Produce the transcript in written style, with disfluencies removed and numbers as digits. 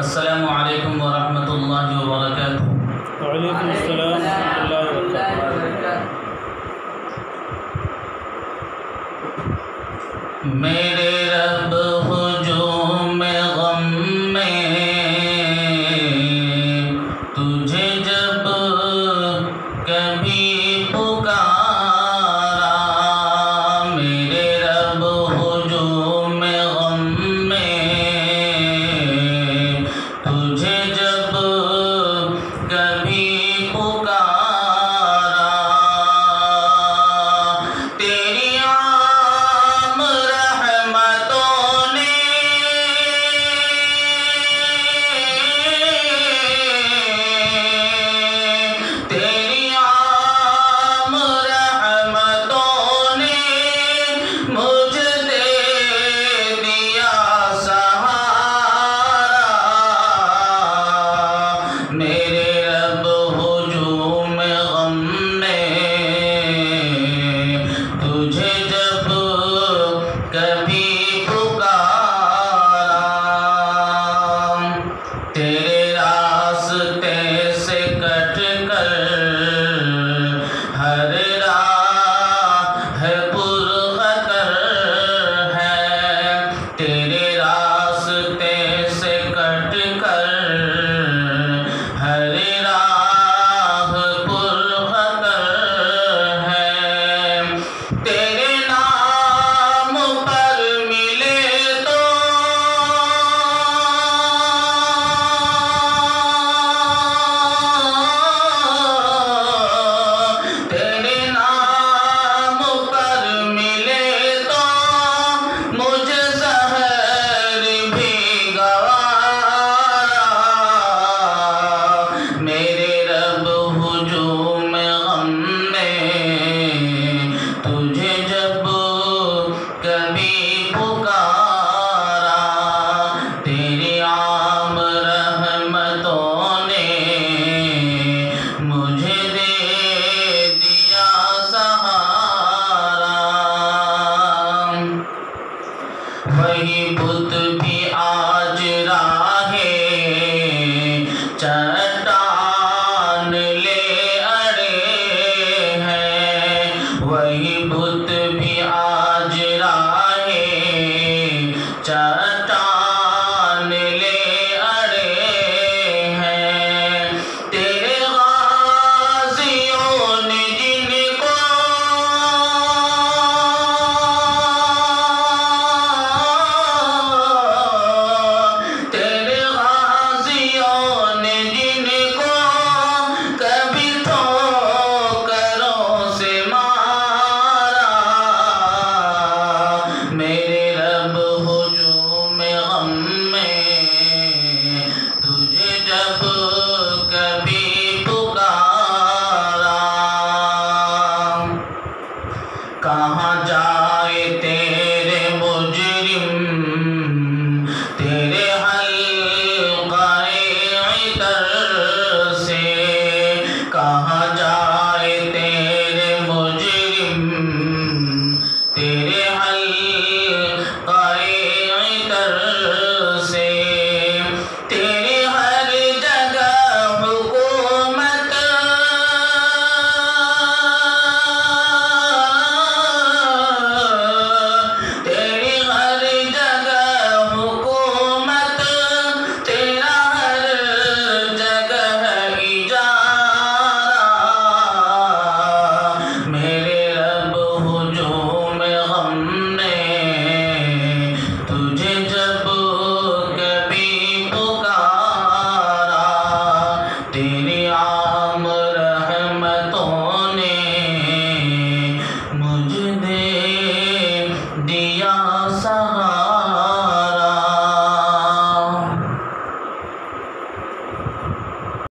अस्सलामु अलैकुम वरहमतुल्लाहि वबरकातुहू। वालेकुम अस्सलाम वरहमतुल्लाहि वबरकातुहू। मेरे रब हुजूम गम में तुझे जब कभी पुकारा, मेरे रब हुजूम गम में तुझे जब कभी पुकारा, तेरी आम रहमतों ने तेरी आम रहमतों ने मुझे दे दिया सहारा, मेरे रब हुजूम गम में तुझे जब कभी पुकारा, तेरे